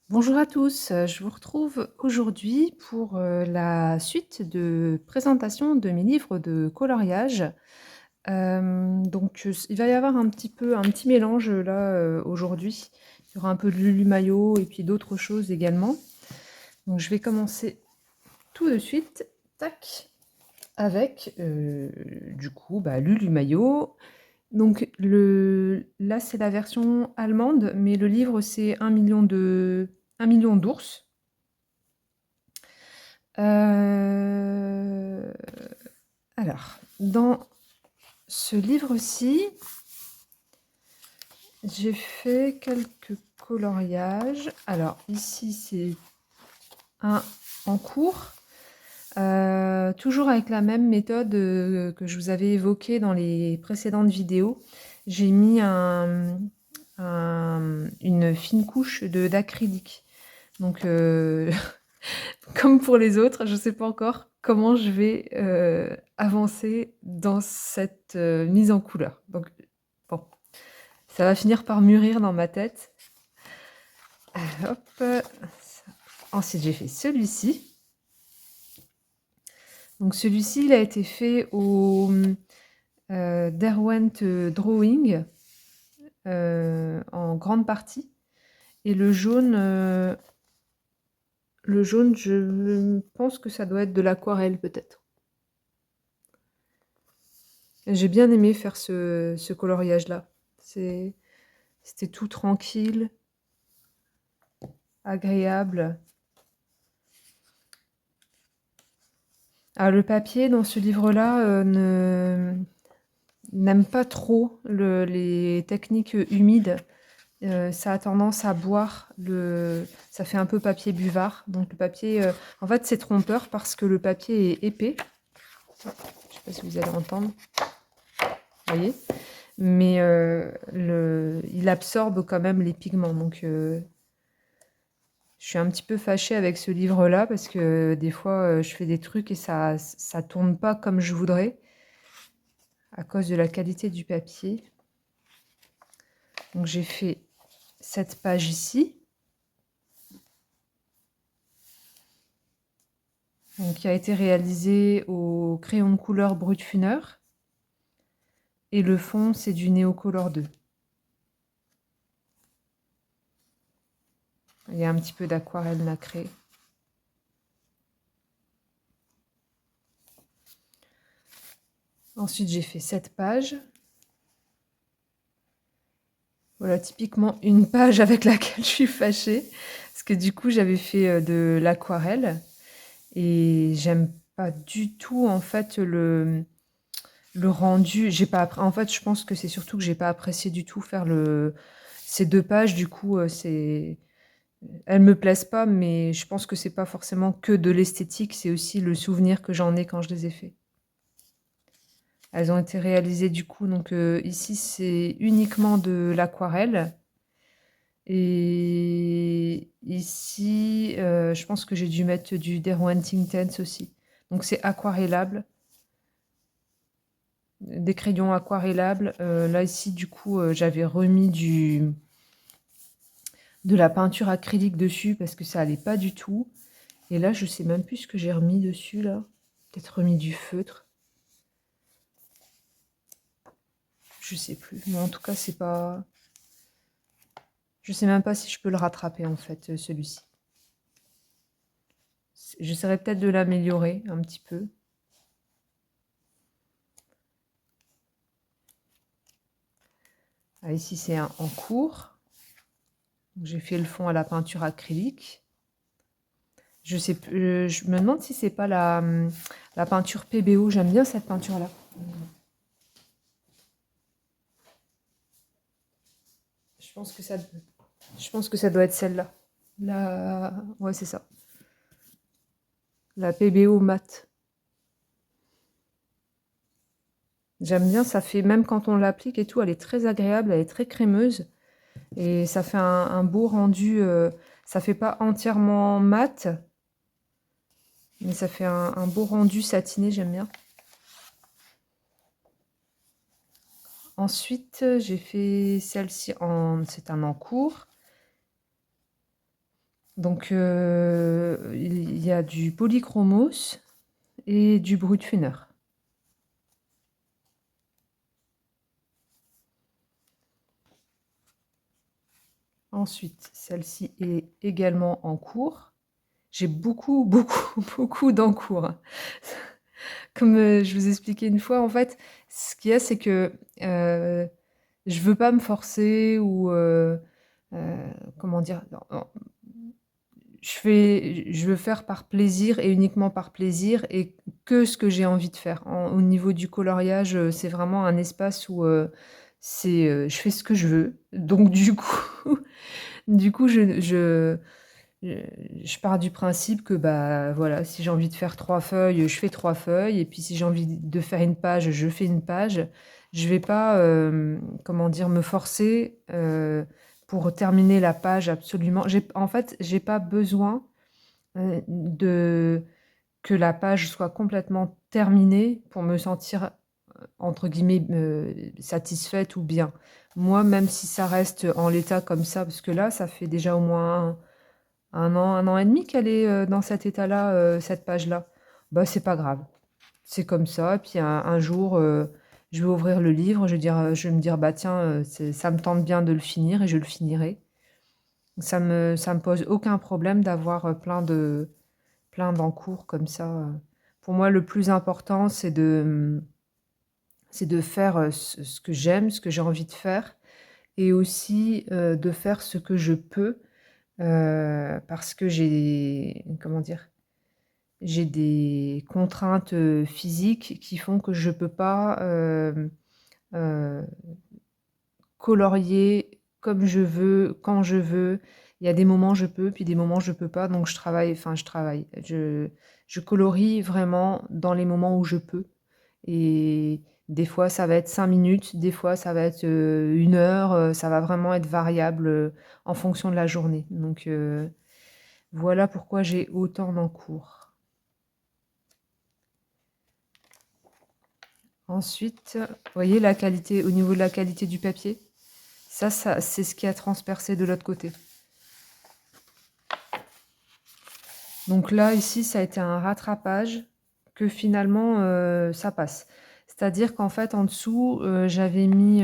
Bonjour à tous, je vous retrouve aujourd'hui pour, la suite de présentation de mes livres de coloriage. Il va y avoir un petit mélange, là, aujourd'hui. Il y aura un peu de Lulu Maillot et puis d'autres choses également. Donc je vais commencer tout de suite, tac, avec, du coup, Lulu Maillot. Donc là, c'est la version allemande, mais le livre, c'est un million d'ours. Heu, alors, dans ce livre-ci, j'ai fait quelques coloriages. Alors ici, c'est un en cours, toujours avec la même méthode, que je vous avais évoquée dans les précédentes vidéos. J'ai mis une fine couche d'acrylique. Donc comme pour les autres, je ne sais pas encore comment je vais, avancer dans cette, mise en couleur. Donc bon, ça va finir par mûrir dans ma tête. Hop, ça ensuite j'ai fait celui-ci. Donc celui-ci, il a été fait au, Derwent Drawing, en grande partie et le jaune, je pense que ça doit être de l'aquarelle peut-être. J'ai bien aimé faire ce coloriage-là. C'était tout tranquille, agréable. Ah, le papier dans ce livre-là, n'aime pas trop les techniques humides. Ça a tendance à boire, ça fait un peu papier buvard. Donc le papier, en fait, c'est trompeur parce que le papier est épais. Je ne sais pas si vous allez entendre. Vous voyez? Mais il absorbe quand même les pigments. Donc je suis un petit peu fâchée avec ce livre-là parce que des fois, je fais des trucs et ça tourne pas comme je voudrais à cause de la qualité du papier. Donc j'ai fait cette page ici. Donc, qui a été réalisée au crayon de couleur Brutfuner. Et le fond, c'est du Neocolor 2. Il y a un petit peu d'aquarelle nacrée. Ensuite, j'ai fait cette page. Voilà, typiquement une page avec laquelle je suis fâchée. Parce que du coup, j'avais fait de l'aquarelle. Et j'aime pas du tout, en fait, le rendu. J'ai pas En fait, je pense que c'est surtout que j'ai pas apprécié du tout faire ces deux pages. Du coup, elles me plaisent pas, mais je pense que c'est pas forcément que de l'esthétique, c'est aussi le souvenir que j'en ai quand je les ai fait. Elles ont été réalisées du coup, donc ici c'est uniquement de l'aquarelle. Et ici, je pense que j'ai dû mettre du Derwent Intense aussi. Donc c'est aquarellable, des crayons aquarellables. Là ici du coup, j'avais remis de la peinture acrylique dessus parce que ça allait pas du tout. Et là, je sais même plus ce que j'ai remis dessus là. Peut-être remis du feutre. Je sais plus. Mais en tout cas, c'est pas. Je sais même pas si je peux le rattraper en fait, celui-ci. J'essaierai peut-être de l'améliorer un petit peu. Ah, ici, c'est un en cours. J'ai fait le fond à la peinture acrylique. Je me demande si c'est pas la peinture PBO. J'aime bien cette peinture-là. Je pense que ça, je pense que ça doit être celle-là. Ouais, c'est ça. La PBO mat. J'aime bien, ça fait, même quand on l'applique et tout, elle est très agréable, elle est très crémeuse. Et ça fait un beau rendu. Ça fait pas entièrement mat, mais ça fait un beau rendu satiné, j'aime bien. Ensuite, j'ai fait celle-ci, c'est un en cours. Donc, il y a du polychromos et du brutfuner. Ensuite, celle-ci est également en cours. J'ai beaucoup, beaucoup, beaucoup d'encours. Comme je vous expliquais une fois, en fait, ce qu'il y a, c'est que je veux pas me forcer ou comment dire, je veux faire par plaisir et uniquement par plaisir et que ce que j'ai envie de faire. Au niveau du coloriage, c'est vraiment un espace où je fais ce que je veux. Donc du coup, du coup, je, je pars du principe que bah voilà, si j'ai envie de faire 3 feuilles, je fais 3 feuilles, et puis si j'ai envie de faire une page, je fais une page. Je vais pas, comment dire, me forcer pour terminer la page absolument. En fait, j'ai pas besoin de que la page soit complètement terminée pour me sentir entre guillemets satisfaite ou bien. Moi, même si ça reste en l'état comme ça, parce que là, ça fait déjà au moins 1 an et demi qu'elle est dans cet état-là, cette page-là. Bah, c'est pas grave. C'est comme ça. Et puis un jour, je vais ouvrir le livre, je vais me dire, bah tiens, ça me tente bien de le finir et je le finirai. Ça me pose aucun problème d'avoir plein d'encours comme ça. Pour moi, le plus important, c'est de faire ce que j'aime, ce que j'ai envie de faire, et aussi de faire ce que je peux, parce que comment dire, j'ai des contraintes physiques qui font que je peux pas euh, colorier comme je veux, quand je veux. Il y a des moments je peux, puis des moments je peux pas, donc je colorie vraiment dans les moments où je peux. Et des fois, ça va être 5 minutes, des fois, ça va être 1 heure, ça va vraiment être variable en fonction de la journée. Donc, voilà pourquoi j'ai autant d'encours. Ensuite, vous voyez la qualité, au niveau de la qualité du papier, ça c'est ce qui a transpercé de l'autre côté. Donc là, ici, ça a été un rattrapage que finalement, ça passe. C'est-à-dire qu'en fait, en dessous, j'avais mis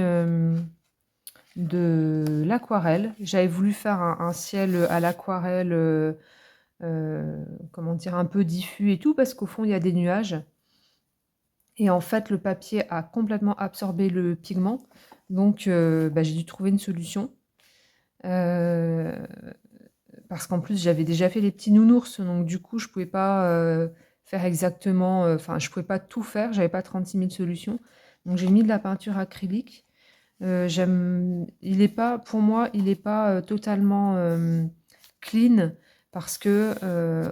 de l'aquarelle. J'avais voulu faire un ciel à l'aquarelle, comment dire, un peu diffus et tout, parce qu'au fond, il y a des nuages. Et en fait, le papier a complètement absorbé le pigment. Donc, bah, j'ai dû trouver une solution. Parce qu'en plus, j'avais déjà fait les petits nounours. Donc, du coup, je pouvais pas faire exactement... Enfin, je pouvais pas tout faire. J'avais pas 36 000 solutions. Donc, j'ai mis de la peinture acrylique. Pour moi, il n'est pas totalement clean parce que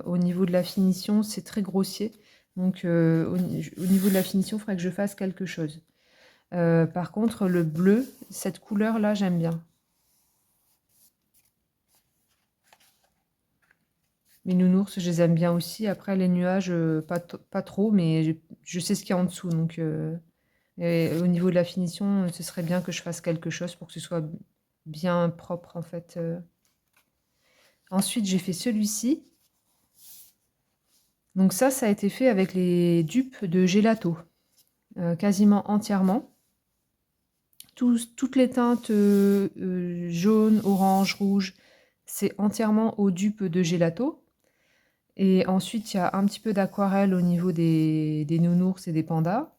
au niveau de la finition, c'est très grossier. Donc, au niveau de la finition, il faudrait que je fasse quelque chose. Par contre, le bleu, cette couleur-là, j'aime bien. Les nounours, je les aime bien aussi. Après, les nuages, pas trop, mais je sais ce qu'il y a en dessous. Donc, et au niveau de la finition, ce serait bien que je fasse quelque chose pour que ce soit bien propre, en fait. Ensuite, j'ai fait celui-ci. Donc ça a été fait avec les dupes de Gelato, quasiment entièrement. Toutes les teintes jaune, orange, rouge, c'est entièrement aux dupes de Gelato. Et ensuite, il y a un petit peu d'aquarelle au niveau des nounours et des pandas.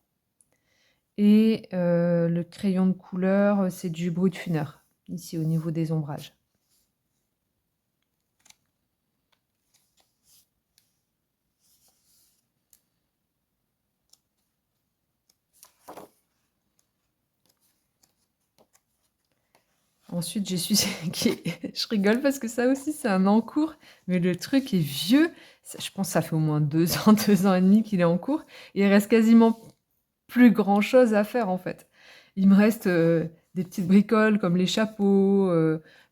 Et le crayon de couleur, c'est du Brutfuner, ici au niveau des ombrages. Ensuite, je rigole parce que ça aussi, c'est un en cours, mais le truc est vieux. Je pense que ça fait au moins 2 ans, 2 ans et demi qu'il est en cours. Et il reste quasiment plus grand-chose à faire, en fait. Il me reste des petites bricoles comme les chapeaux.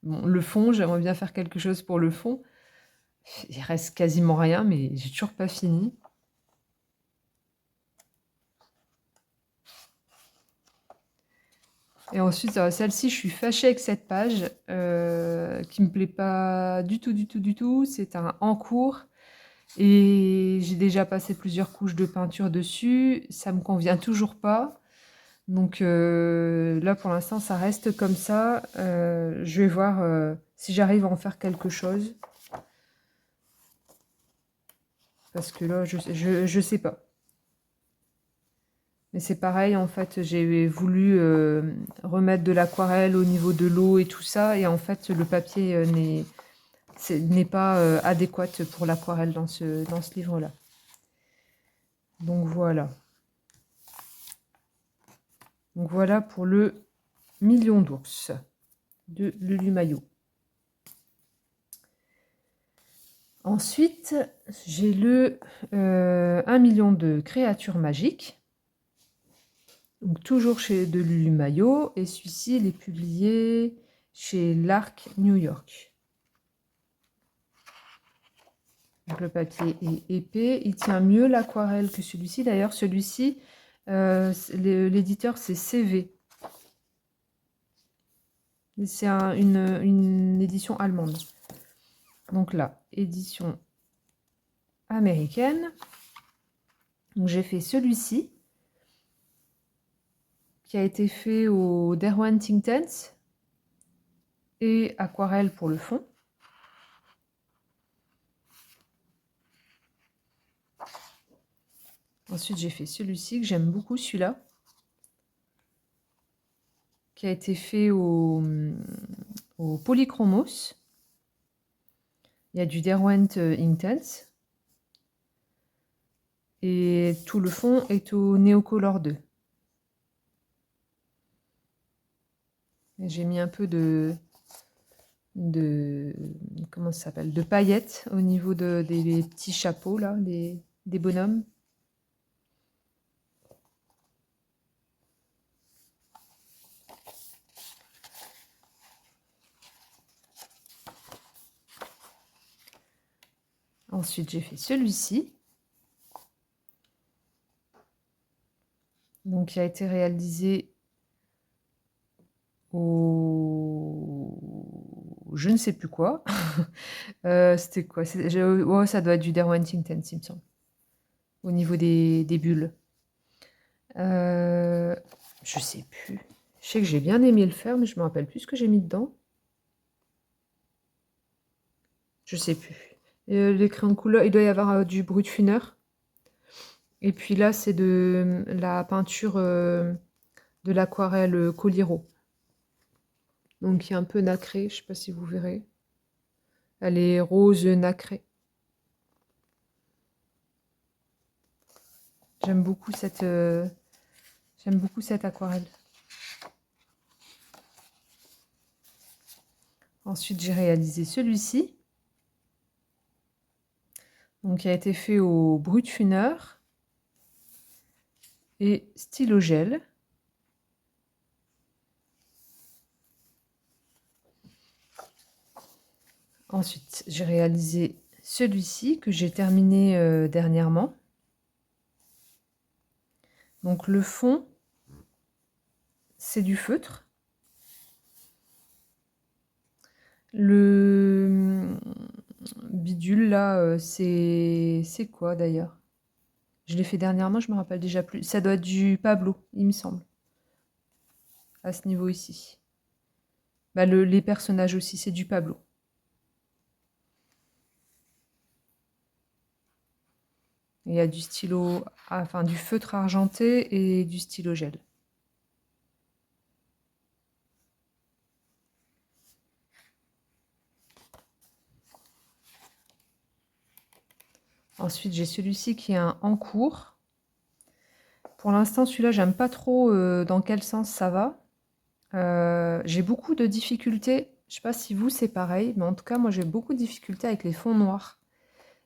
Bon, le fond, j'aimerais bien faire quelque chose pour le fond. Il reste quasiment rien, mais j'ai toujours pas fini. Et ensuite, celle-ci, je suis fâchée avec cette page qui me plaît pas du tout, du tout, du tout. C'est un en cours et j'ai déjà passé plusieurs couches de peinture dessus. Ça me convient toujours pas. Donc là, pour l'instant, ça reste comme ça. Je vais voir si j'arrive à en faire quelque chose. Parce que là, je sais pas. Mais c'est pareil, en fait, j'ai voulu remettre de l'aquarelle au niveau de l'eau et tout ça. Et en fait, le papier n'est pas adéquat pour l'aquarelle dans ce livre-là. Donc voilà. Donc voilà pour le million d'ours de Lulu Maillot. Ensuite, j'ai le 1 million de créatures magiques. Donc toujours chez de Lulu Maillot. Et celui-ci, il est publié chez l'Arc New York. Donc le papier est épais. Il tient mieux l'aquarelle que celui-ci. D'ailleurs, celui-ci, l'éditeur, c'est CV. C'est une édition allemande. Donc là, édition américaine. Donc j'ai fait celui-ci, qui a été fait au Derwent Inktense et aquarelle pour le fond. Ensuite, j'ai fait celui-ci, que j'aime beaucoup, celui-là, qui a été fait au Polychromos. Il y a du Derwent Inktense. Et tout le fond est au Neocolor 2. J'ai mis un peu de comment ça s'appelle, de paillettes au niveau des petits chapeaux là, des bonhommes. Ensuite, j'ai fait celui-ci. Donc, qui a été réalisé au... je ne sais plus quoi. C'était quoi? Oh, ça doit être du Derwent Inktense, il me semble. Au niveau des bulles. Je sais plus. Je sais que j'ai bien aimé le faire, mais je me rappelle plus ce que j'ai mis dedans. Je sais plus. Les crayons de couleur, il doit y avoir du Brutfuner. Et puis là, c'est de la peinture de l'aquarelle Coliro. Donc, qui est un peu nacrée, je ne sais pas si vous verrez. Elle est rose nacrée. J'aime beaucoup cette aquarelle. Ensuite, j'ai réalisé celui-ci. Donc, qui a été fait au Brutfuner et stylo gel. Ensuite, j'ai réalisé celui-ci que j'ai terminé dernièrement. Donc le fond, c'est du feutre. Le bidule là, c'est quoi d'ailleurs? Je l'ai fait dernièrement, je me rappelle déjà plus. Ça doit être du Pablo, il me semble. À ce niveau ici. Bah, les personnages aussi, c'est du Pablo. Il y a du stylo, enfin du feutre argenté et du stylo gel. Ensuite, j'ai celui-ci qui est un en cours. Pour l'instant, celui-là, j'aime pas trop dans quel sens ça va. J'ai beaucoup de difficultés. Je sais pas si vous, c'est pareil, mais en tout cas, moi, j'ai beaucoup de difficultés avec les fonds noirs.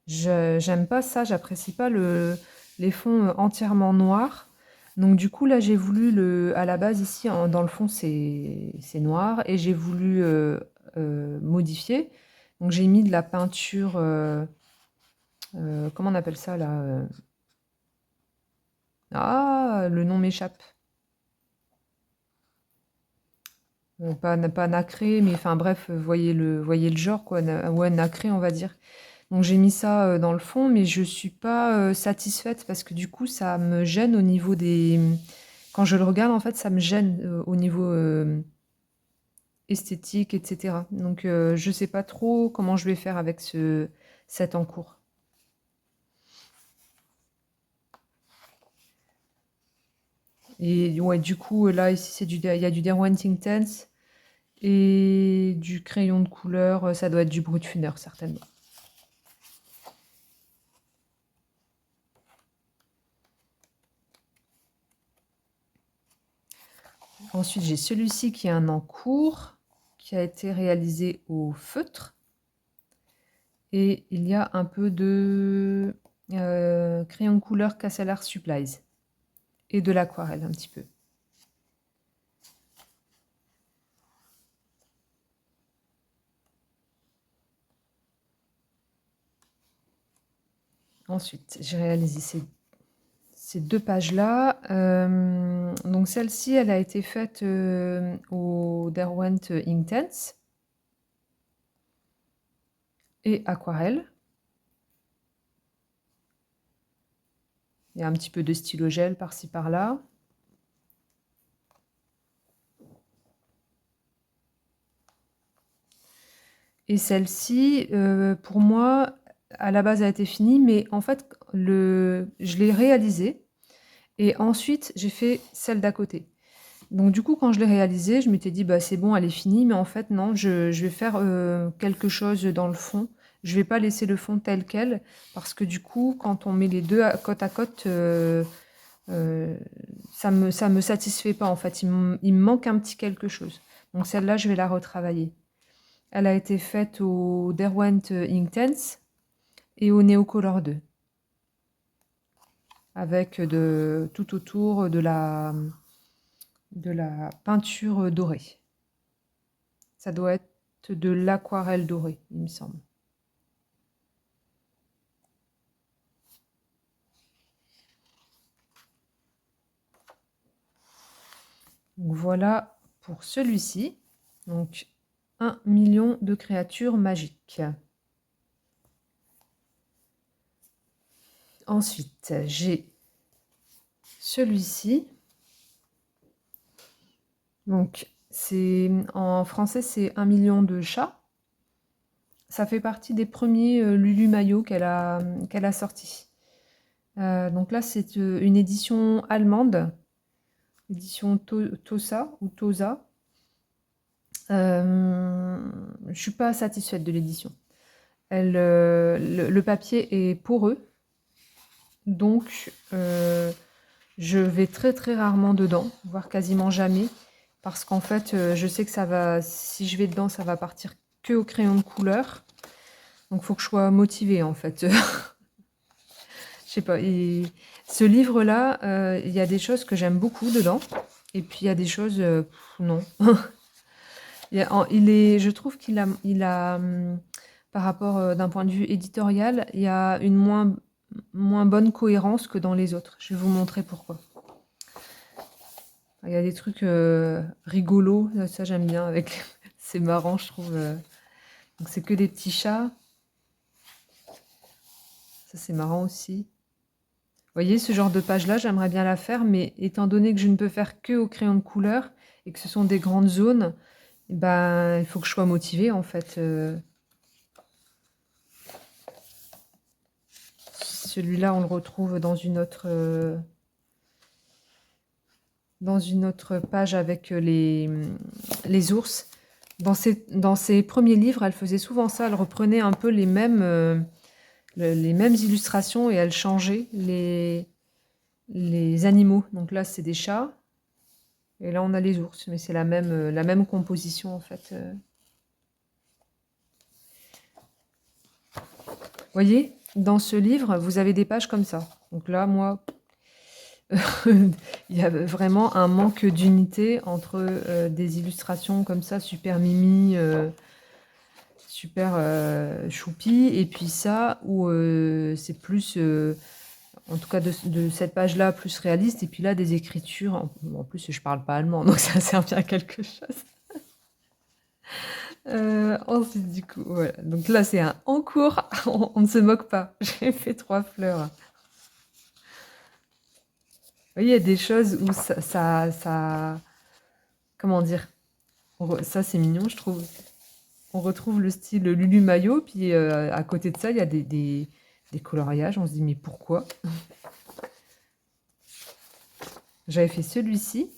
J'aime pas ça, j'apprécie pas les fonds entièrement noirs. Donc du coup, là, j'ai voulu, à la base, ici, dans le fond, c'est noir, et j'ai voulu modifier. Donc j'ai mis de la peinture, comment on appelle ça là? Ah, le nom m'échappe. Pas nacré, mais enfin bref, voyez le genre, quoi. Ouais, nacré, on va dire. Donc j'ai mis ça dans le fond, mais je suis pas satisfaite parce que du coup, ça me gêne au niveau des... Quand je le regarde, en fait, ça me gêne au niveau esthétique, etc. Donc je sais pas trop comment je vais faire avec cet en cours. Et ouais, du coup, là, ici, il y a du Derwent Intense et du crayon de couleur. Ça doit être du Brutfuner, certainement. Ensuite, j'ai celui-ci qui est un en cours, qui a été réalisé au feutre. Et il y a un peu de crayon de couleur Castelar Supplies. Et de l'aquarelle, un petit peu. Ensuite, j'ai réalisé ces deux pages-là. Donc celle-ci, elle a été faite au Derwent Inktense et aquarelle. Il y a un petit peu de stylo gel par-ci par-là. Et celle-ci, pour moi, à la base, a été finie, mais en fait, je l'ai réalisée. Et ensuite, j'ai fait celle d'à côté. Donc du coup, quand je l'ai réalisée, je m'étais dit, bah, c'est bon, elle est finie. Mais en fait, non, je vais faire quelque chose dans le fond. Je vais pas laisser le fond tel quel, parce que du coup, quand on met les deux côte à côte, ça me satisfait pas, en fait. Il me manque un petit quelque chose. Donc celle-là, je vais la retravailler. Elle a été faite au Derwent Inktense et au Neocolor 2. Avec tout autour de la peinture dorée. Ça doit être de l'aquarelle dorée, il me semble. Donc voilà pour celui-ci. Donc 1 million de créatures magiques. Ensuite, j'ai celui-ci. Donc en français, c'est 1 million de chats. Ça fait partie des premiers Lulu Maillot qu'elle a sortis. Donc là, c'est une édition allemande, édition Tosa ou Tosa. Je suis pas satisfaite de l'édition. Le papier est poreux, donc je vais très très rarement dedans, voire quasiment jamais, parce qu'en fait, je sais que si je vais dedans, ça va partir que au crayon de couleur. Donc il faut que je sois motivée en fait. Je sais pas. Ce livre-là, il y a des choses que j'aime beaucoup dedans, et puis il y a des choses, non. Je trouve qu'il a par rapport d'un point de vue éditorial, il y a une moins bonne cohérence que dans les autres. Je vais vous montrer pourquoi. Il y a des trucs rigolos, ça j'aime bien. C'est marrant, je trouve. Donc c'est que des petits chats. Ça c'est marrant aussi. Vous voyez, ce genre de page-là, j'aimerais bien la faire, mais étant donné que je ne peux faire que au crayon de couleur et que ce sont des grandes zones, ben, il faut que je sois motivée en fait. Celui-là, on le retrouve dans une autre page avec les ours. Dans ses premiers livres, elle faisait souvent ça. Elle reprenait un peu les mêmes illustrations et elle changeait les animaux. Donc là, c'est des chats. Et là, on a les ours. Mais c'est la même composition, en fait. Vous voyez, dans ce livre, vous avez des pages comme ça. Donc là, moi, il y a vraiment un manque d'unité entre des illustrations comme ça, super mimi, super choupi, et puis ça, où c'est plus, en tout cas de cette page-là, plus réaliste, et puis là, des écritures. En plus, je parle pas allemand, donc ça sert bien à quelque chose. Ensuite, du coup, voilà. Donc là, c'est un en cours. On ne se moque pas. J'ai fait 3 fleurs. Oui, il y a des choses où comment dire? Ça, c'est mignon, je trouve. On retrouve le style Lulu Maillot, puis à côté de ça, il y a des coloriages. On se dit, mais pourquoi? J'avais fait celui-ci.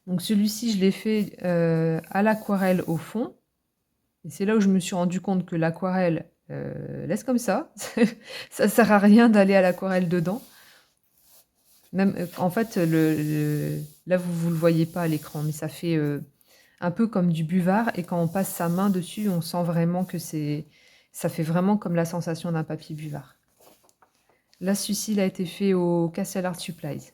Donc celui-ci, je l'ai fait à l'aquarelle au fond. Et c'est là où je me suis rendu compte que l'aquarelle, laisse comme ça. Ça sert à rien d'aller à l'aquarelle dedans. Même, en fait, là, vous le voyez pas à l'écran, mais ça fait un peu comme du buvard. Et quand on passe sa main dessus, on sent vraiment que ça fait vraiment comme la sensation d'un papier buvard. Là, celui-ci, il a été fait au Castle Art Supplies.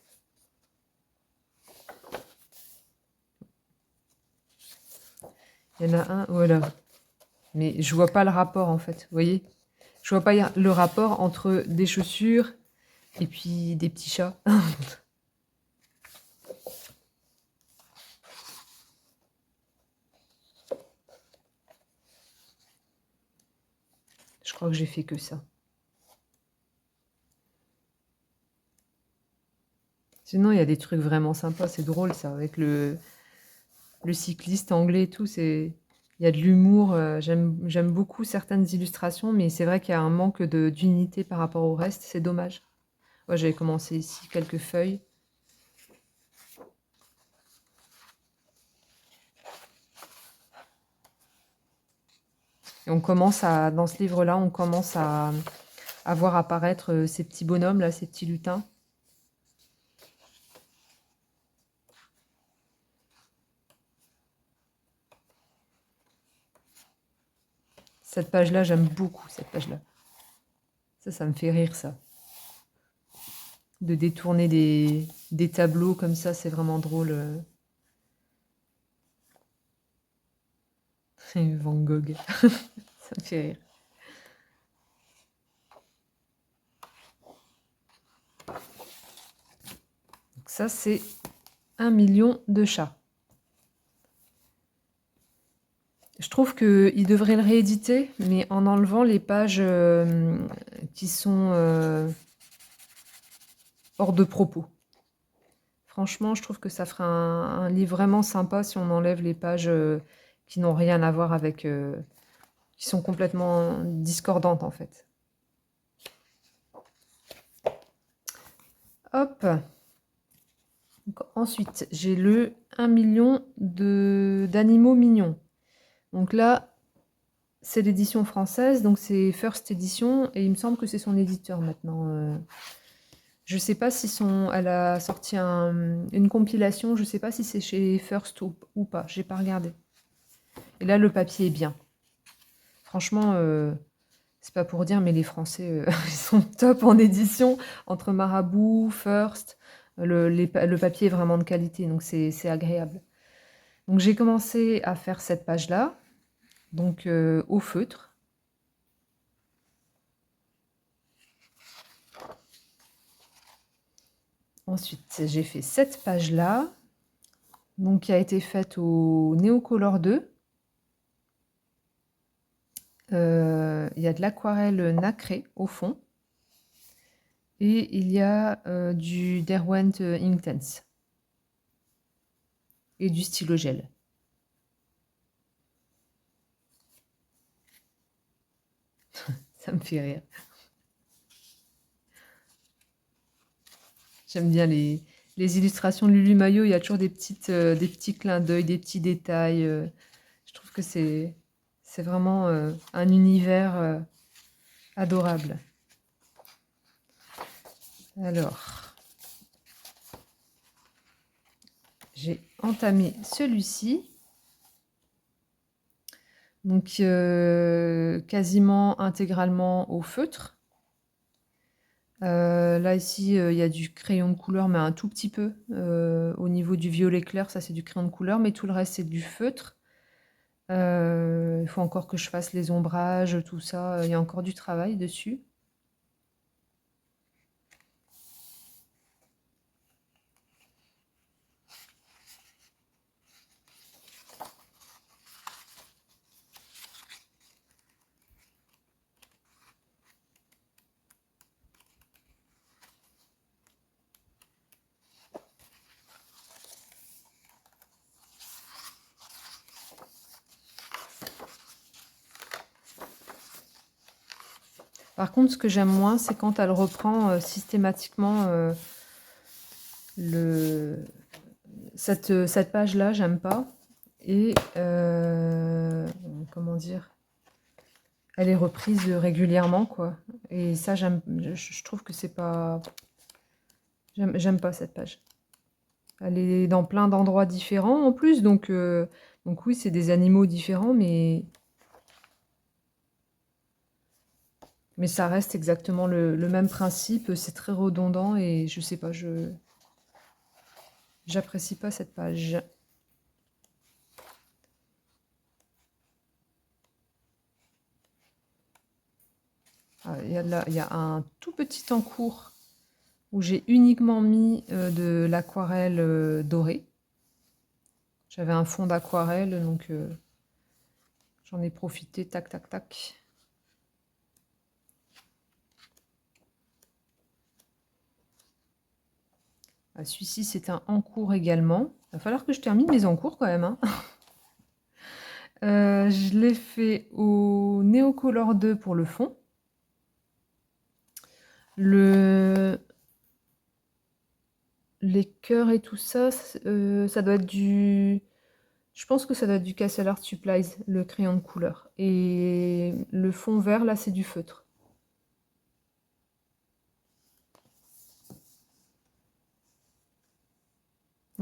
Il y en a un, voilà. Mais je vois pas le rapport, en fait. Vous voyez? Je vois pas le rapport entre des chaussures et puis des petits chats. Je crois que j'ai fait que ça. Sinon, il y a des trucs vraiment sympas. C'est drôle, ça, avec le cycliste anglais et tout. Il y a de l'humour. J'aime beaucoup certaines illustrations, mais c'est vrai qu'il y a un manque d'unité par rapport au reste. C'est dommage. Moi, j'avais commencé ici quelques feuilles. Et dans ce livre-là, on commence à voir apparaître ces petits bonhommes, là, ces petits lutins. Cette page-là, j'aime beaucoup cette page-là. Ça me fait rire, ça. De détourner des tableaux comme ça, c'est vraiment drôle. Van Gogh. Ça me fait rire. Donc ça, c'est 1 million de chats. Je trouve qu'il devrait le rééditer, mais en enlevant les pages qui sont hors de propos. Franchement, je trouve que ça ferait un livre vraiment sympa si on enlève les pages qui n'ont rien à voir avec... qui sont complètement discordantes, en fait. Hop. Donc, ensuite, j'ai le 1 million d'animaux mignons. Donc là, c'est l'édition française, donc c'est First Edition, et il me semble que c'est son éditeur maintenant. Je sais pas si elle a sorti une compilation, je sais pas si c'est chez First ou pas, j'ai pas regardé. Et là, le papier est bien. Franchement, c'est pas pour dire, mais les Français, ils sont top en édition, entre Marabout, First. Le papier est vraiment de qualité, donc c'est agréable. Donc j'ai commencé à faire cette page-là, donc au feutre. Ensuite, j'ai fait cette page-là, donc qui a été faite au Neocolor 2. Il y a de l'aquarelle nacrée au fond. Et il y a du Derwent Inktense. Et du stylo gel. Ça me fait rire. J'aime bien les illustrations de Lulu Maillot. Il y a toujours des petits clins d'œil, des petits détails. Je trouve que c'est vraiment un univers adorable. Alors, j'ai entamé celui-ci. Donc, quasiment intégralement au feutre. Là, ici, il y a du crayon de couleur, mais un tout petit peu. Au niveau du violet clair, ça, c'est du crayon de couleur, mais tout le reste, c'est du feutre. Il faut encore que je fasse les ombrages, tout ça. Il y a encore du travail dessus. Par contre, ce que j'aime moins, c'est quand elle reprend systématiquement cette page-là, j'aime pas. Et comment dire, elle est reprise régulièrement, quoi. Et ça, je trouve que c'est pas... J'aime pas cette page. Elle est dans plein d'endroits différents en plus, donc oui, c'est des animaux différents, mais ça reste exactement le même principe. C'est très redondant et je sais pas, j'apprécie pas cette page. Ah, il y a un tout petit encours où j'ai uniquement mis de l'aquarelle dorée. J'avais un fond d'aquarelle, donc j'en ai profité, tac, tac, tac. Ah, celui-ci, c'est un encours également. Il va falloir que je termine mes encours quand même, hein. Je l'ai fait au Neocolor 2 pour le fond. Les cœurs et tout ça, ça doit être du... Je pense que ça doit être du Castle Art Supplies, le crayon de couleur. Et le fond vert, là, c'est du feutre.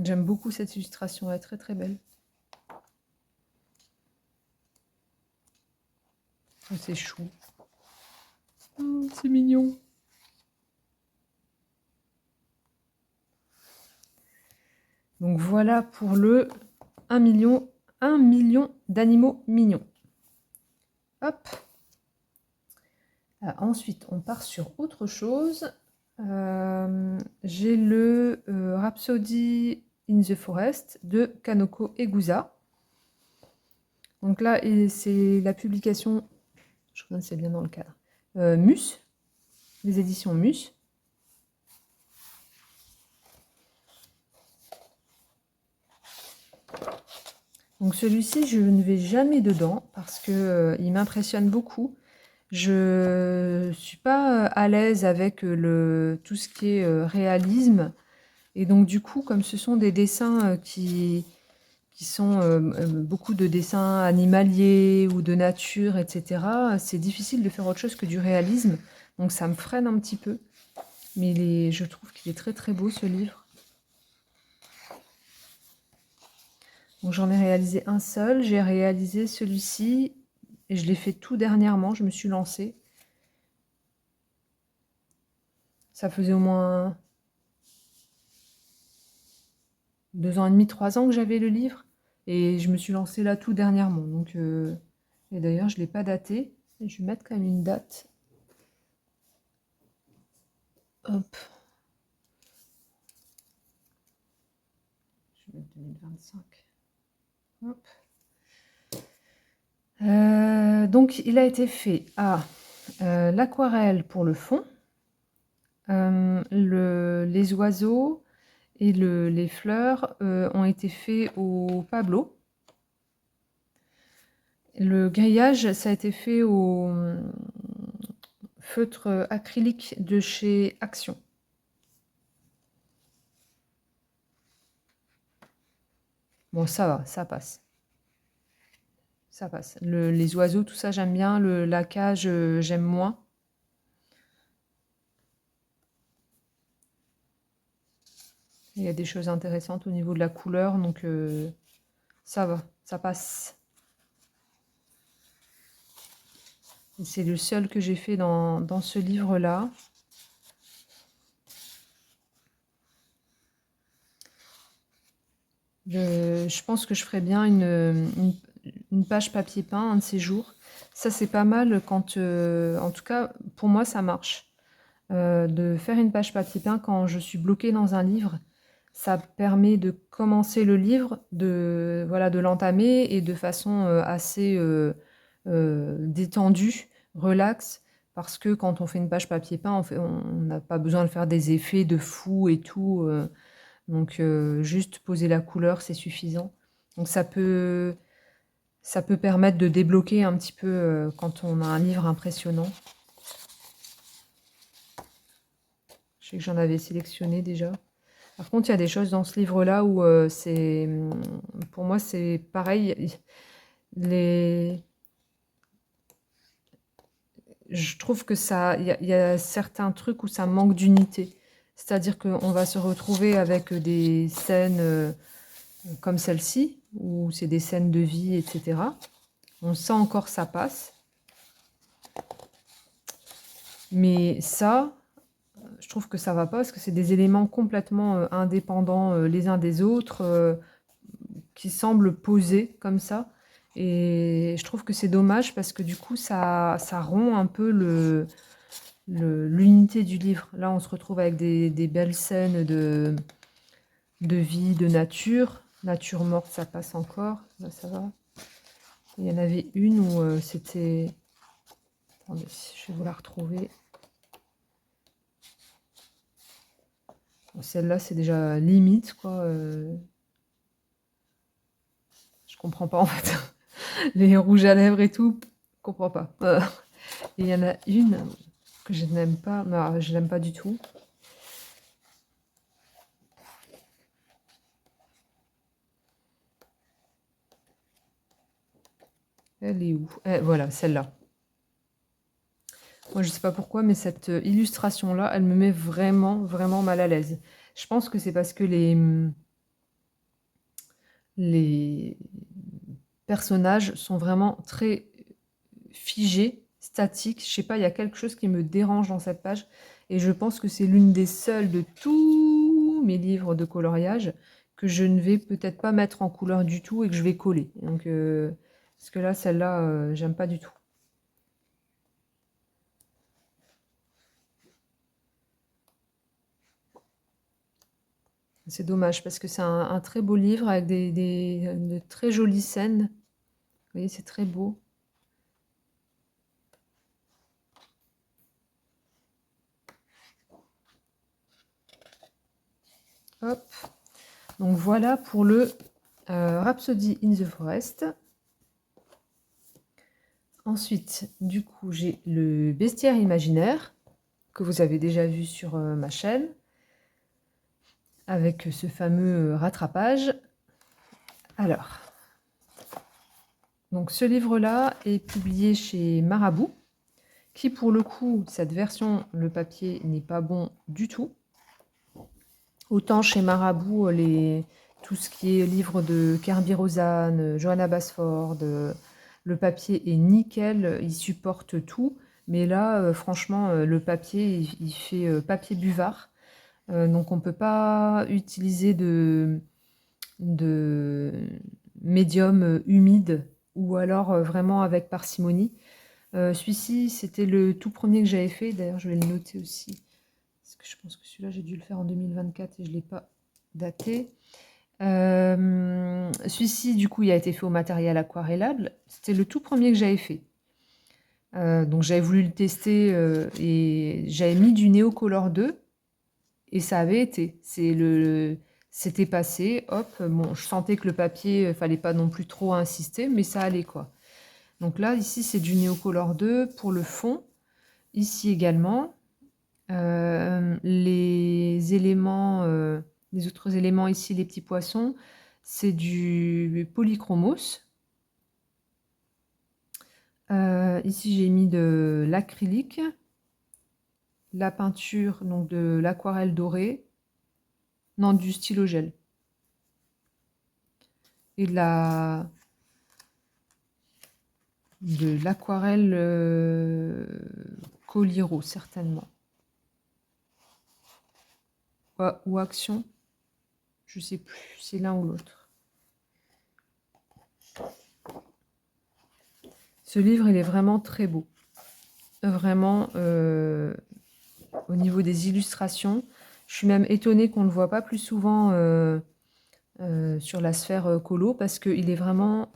J'aime beaucoup cette illustration, elle est très très belle. Oh, c'est chou. Oh, c'est mignon. Donc voilà pour le 1 million d'animaux mignons. Hop. Ensuite, on part sur autre chose. J'ai le Rhapsody in the Forest de Kanoko Egusa. Donc là, c'est la publication, je regarde si c'est bien dans le cadre, Mus, les éditions Mus. Donc celui-ci, je ne vais jamais dedans parce que il m'impressionne beaucoup. Je suis pas à l'aise avec tout ce qui est réalisme. Et donc du coup, comme ce sont des dessins qui sont beaucoup de dessins animaliers ou de nature, etc., c'est difficile de faire autre chose que du réalisme. Donc ça me freine un petit peu. Mais je trouve qu'il est très très beau ce livre. Donc j'en ai réalisé un seul, j'ai réalisé celui-ci et je l'ai fait tout dernièrement, je me suis lancée. Ça faisait au moins 2 ans et demi, 3 ans que j'avais le livre et je me suis lancée là tout dernièrement. Donc, et d'ailleurs je ne l'ai pas daté, je vais mettre quand même une date. Hop. Je vais mettre 2025. Hop. Donc il a été fait à l'aquarelle pour le fond, les oiseaux et les fleurs ont été faits au Pablo. Le grillage, ça a été fait au feutre acrylique de chez Action. Bon, ça va, ça passe. Ça passe. Les oiseaux, tout ça, j'aime bien. La cage, j'aime moins. Il y a des choses intéressantes au niveau de la couleur, donc ça va, ça passe. C'est le seul que j'ai fait dans ce livre-là. Je pense que je ferais bien une page papier peint un de ces jours. Ça, c'est pas mal quand... en tout cas, pour moi, ça marche. De faire une page papier peint quand je suis bloquée dans un livre. Ça permet de commencer le livre, de l'entamer et de façon assez détendue, relax. Parce que quand on fait une page papier peint, on n'a pas besoin de faire des effets de fou et tout. Donc juste poser la couleur, c'est suffisant. Donc ça peut permettre de débloquer un petit peu quand on a un livre impressionnant. sais que j'en avais sélectionné déjà. Par contre, il y a des choses dans ce livre-là où pour moi, c'est pareil. Je trouve que il y a certains trucs où ça manque d'unité. C'est-à-dire qu'on va se retrouver avec des scènes comme celle-ci, où c'est des scènes de vie, etc. On sent encore ça passe. Mais ça, je trouve que ça va pas parce que c'est des éléments complètement indépendants les uns des autres, qui semblent posés comme ça. Et je trouve que c'est dommage parce que du coup, ça rompt un peu l'unité du livre. Là, on se retrouve avec des belles scènes de vie, de nature. Nature morte, ça passe encore. Là, ça va. Il y en avait une où c'était... Attendez, je vais vous la retrouver. Bon, celle-là, c'est déjà limite, quoi. Je comprends pas, en fait. Les rouges à lèvres et tout, je comprends pas. Et il y en a une que je n'aime pas, mais je l'aime pas du tout. Elle est où? Voilà, celle-là. Moi, je sais pas pourquoi, mais cette illustration-là, elle me met vraiment, vraiment mal à l'aise. Je pense que c'est parce que les personnages sont vraiment très figés, statiques. Je sais pas, il y a quelque chose qui me dérange dans cette page. Et je pense que c'est l'une des seules de tous mes livres de coloriage que je ne vais peut-être pas mettre en couleur du tout et que je vais coller. Donc, parce que là, celle-là, j'aime pas du tout. C'est dommage parce que c'est un très beau livre avec de très jolies scènes. Vous voyez, c'est très beau. Hop. Donc voilà pour le Rhapsody in the Forest. Ensuite, du coup, j'ai le Bestiaire imaginaire que vous avez déjà vu sur ma chaîne avec ce fameux rattrapage. Alors, donc ce livre-là est publié chez Marabout, qui pour le coup, cette version, le papier n'est pas bon du tout. Autant chez Marabout, tout ce qui est livre de Kerby Rosanes, Johanna Basford, le papier est nickel, il supporte tout. Mais là, franchement, le papier, il fait papier buvard. Donc on ne peut pas utiliser de médium humide ou alors vraiment avec parcimonie. Celui-ci, c'était le tout premier que j'avais fait. D'ailleurs, je vais le noter aussi. Parce que je pense que celui-là, j'ai dû le faire en 2024 et je ne l'ai pas daté. Celui-ci, du coup, il a été fait au matériel aquarellable. C'était le tout premier que j'avais fait. Donc j'avais voulu le tester et j'avais mis du Neocolor 2 et ça avait été. C'était passé, hop. Bon, je sentais que le papier, fallait pas non plus trop insister, mais ça allait quoi. Donc là, ici, c'est du Neocolor 2 pour le fond. Ici également. Les éléments, les autres éléments ici, les petits poissons, c'est du polychromos. Ici, j'ai mis de l'acrylique, la peinture, donc de l'aquarelle dorée, non, du stylo gel. Et de l'aquarelle Coliro, certainement. Ou Action, je sais plus, c'est l'un ou l'autre. Ce livre, il est vraiment très beau. Vraiment, au niveau des illustrations, je suis même étonnée qu'on ne le voit pas plus souvent sur la sphère colo parce qu'il est vraiment...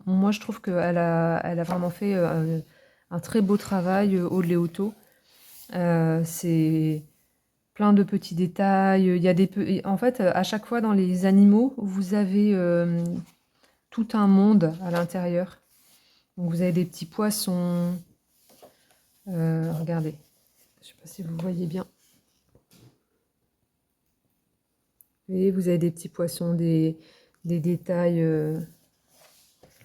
Moi, je trouve qu'elle a vraiment fait un très beau travail, Aude Léoto. C'est plein de petits détails. Il y a en fait, à chaque fois dans les animaux, vous avez tout un monde à l'intérieur. Donc vous avez des petits poissons. Regardez, je ne sais pas si vous voyez bien. Vous voyez, vous avez des petits poissons, des détails.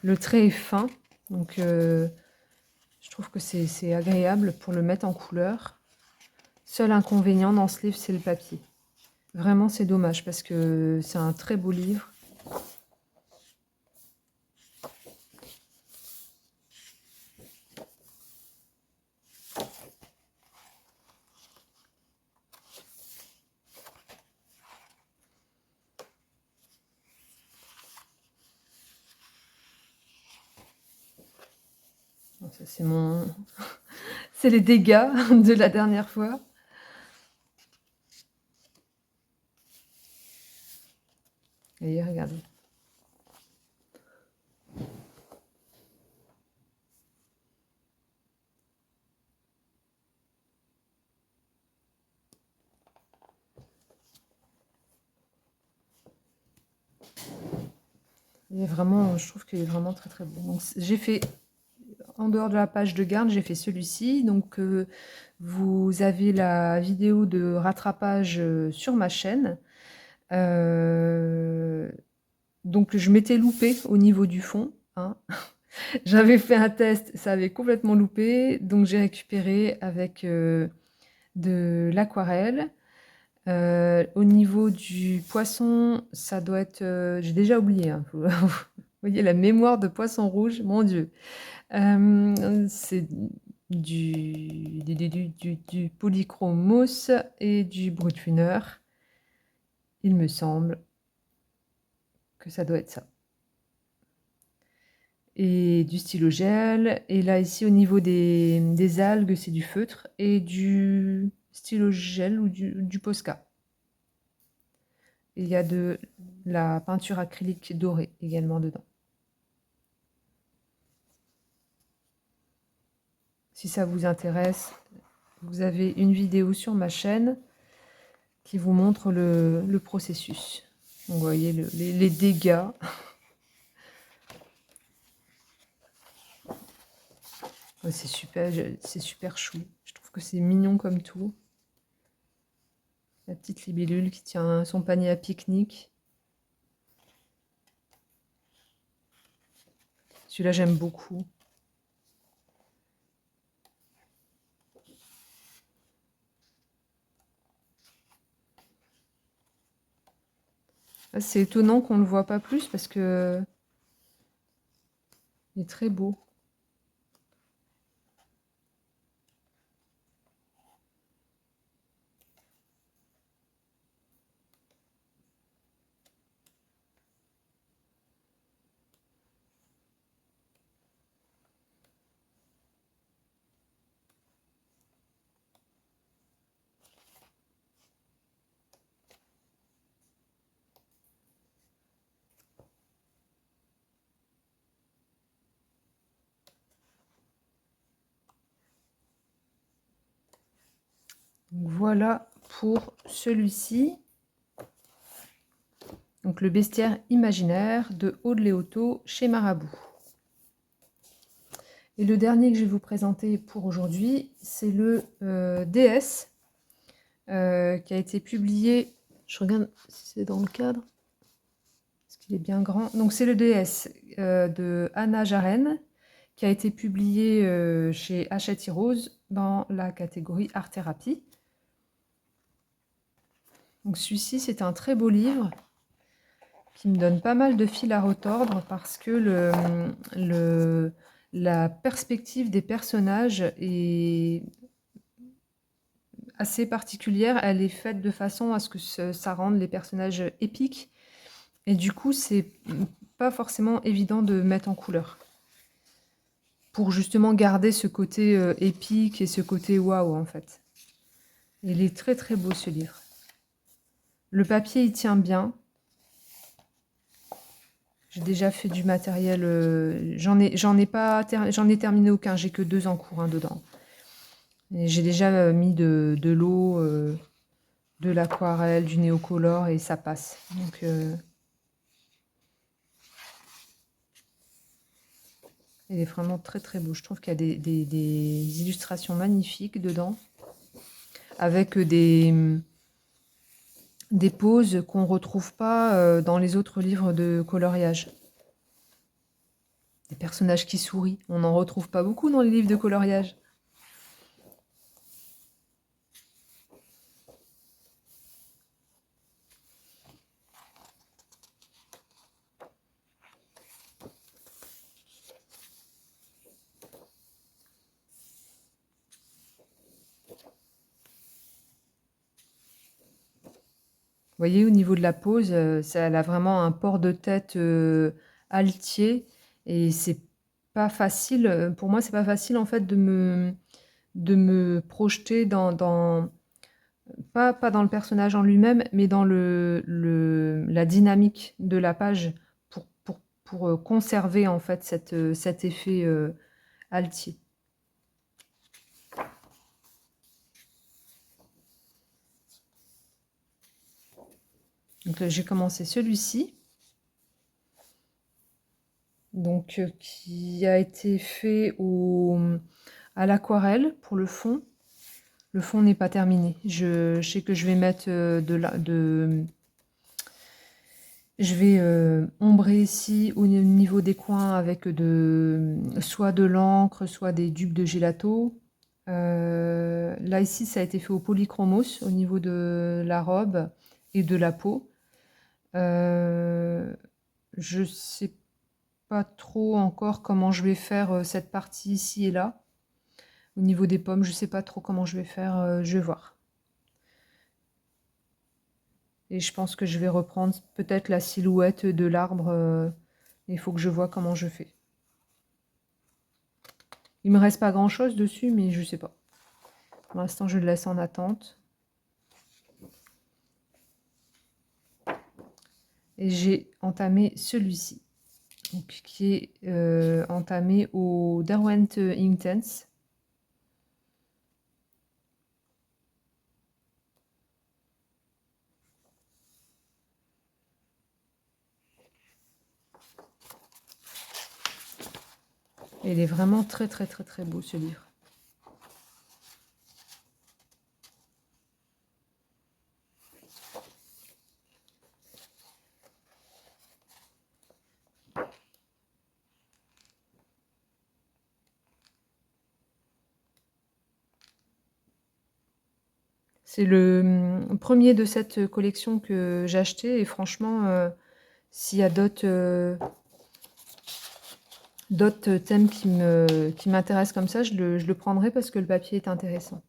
Le trait est fin, donc je trouve que c'est agréable pour le mettre en couleur. Seul inconvénient dans ce livre, c'est le papier. Vraiment, c'est dommage parce que c'est un très beau livre. Bon, ça, c'est c'est les dégâts de la dernière fois. Et regardez. Il est vraiment, je trouve qu'il est vraiment très très beau. Donc j'ai fait, en dehors de la page de garde, j'ai fait celui-ci. Donc vous avez la vidéo de rattrapage sur ma chaîne. Donc je m'étais loupée au niveau du fond, hein. J'avais fait un test, ça avait complètement loupé, donc j'ai récupéré avec de l'aquarelle. Au niveau du poisson, ça doit être... j'ai déjà oublié, hein. Vous voyez la mémoire de poisson rouge, mon Dieu. C'est du polychrome mousse et du brut-funner. Il me semble que ça doit être ça. Et du stylo gel. Et là, ici, au niveau des algues, c'est du feutre et du stylo gel ou du Posca. Et il y a de la peinture acrylique dorée également dedans. Si ça vous intéresse, vous avez une vidéo sur ma chaîne qui vous montre le processus. Donc, vous voyez les dégâts. Ouais, c'est super chou. Je trouve que c'est mignon comme tout. La petite libellule qui tient son panier à pique-nique. Celui-là, j'aime beaucoup. C'est étonnant qu'on ne le voit pas plus parce que il est très beau. Donc voilà pour celui-ci. Donc le bestiaire imaginaire de Aude Léoto chez Marabout. Et le dernier que je vais vous présenter pour aujourd'hui, c'est le DS qui a été publié. Je regarde si c'est dans le cadre. Parce qu'il est bien grand. Donc c'est le DS de Anna Jaren qui a été publié chez Hachette Rose dans la catégorie art thérapie. Donc celui-ci, c'est un très beau livre qui me donne pas mal de fil à retordre parce que la perspective des personnages est assez particulière. Elle est faite de façon à ce que ça rende les personnages épiques. Et du coup, c'est pas forcément évident de mettre en couleur. Pour justement garder ce côté épique et ce côté waouh, en fait. Il est très très beau ce livre. Le papier, il tient bien. J'ai déjà fait du matériel. J'en ai terminé aucun. J'ai que 2 en cours dedans. J'ai déjà mis de l'eau, de l'aquarelle, du néocolore et ça passe. Donc, il est vraiment très très beau. Je trouve qu'il y a des illustrations magnifiques dedans, avec des poses qu'on ne retrouve pas dans les autres livres de coloriage. Des personnages qui sourient, on n'en retrouve pas beaucoup dans les livres de coloriage. Vous voyez, au niveau de la pose, elle a vraiment un port de tête altier et c'est pas facile, pour moi, c'est pas facile en fait de me projeter pas dans le personnage en lui-même, mais dans la dynamique de la page pour conserver en fait cet effet altier. Donc là, j'ai commencé celui-ci, donc qui a été fait à l'aquarelle pour le fond. Le fond n'est pas terminé. Je sais que je vais mettre je vais ombrer ici au niveau des coins avec soit de l'encre, soit des dupes de gelato. Là ici, ça a été fait au polychromos au niveau de la robe et de la peau. Je sais pas trop encore comment je vais faire cette partie ici et là. Au niveau des pommes, je sais pas trop comment je vais faire, je vais voir. Et je pense que je vais reprendre peut-être la silhouette de l'arbre. Il faut que je vois comment je fais. Il me reste pas grand chose dessus, mais je sais pas. Pour l'instant, je le laisse en attente. Et j'ai entamé celui-ci, qui est entamé au Derwent Inktense. Et il est vraiment très très très très beau ce livre. C'est le premier de cette collection que j'ai acheté et franchement, s'il y a d'autres thèmes qui m'intéressent comme ça, je le prendrai parce que le papier est intéressant.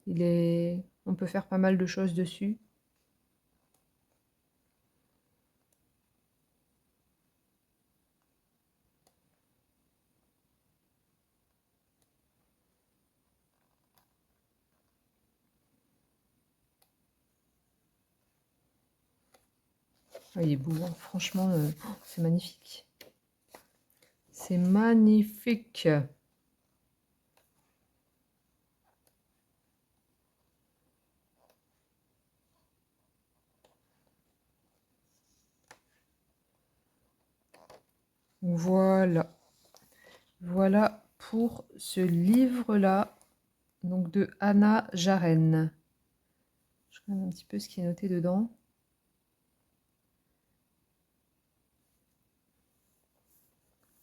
On peut faire pas mal de choses dessus. Ah, il est beau, hein. Franchement, c'est magnifique. C'est magnifique. Voilà. Voilà pour ce livre-là, donc de Hannah Jaren. Je regarde un petit peu ce qui est noté dedans.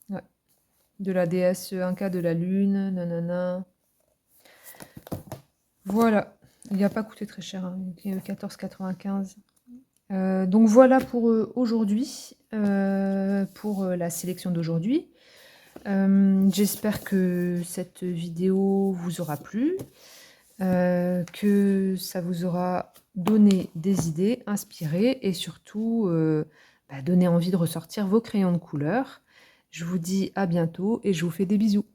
Ouais. De la déesse Inca de la Lune, nanana. Voilà. Il n'a pas coûté très cher, hein. Il est 14,95. Donc voilà pour aujourd'hui, pour la sélection d'aujourd'hui. J'espère que cette vidéo vous aura plu, que ça vous aura donné des idées, inspiré et surtout donné envie de ressortir vos crayons de couleur. Je vous dis à bientôt et je vous fais des bisous.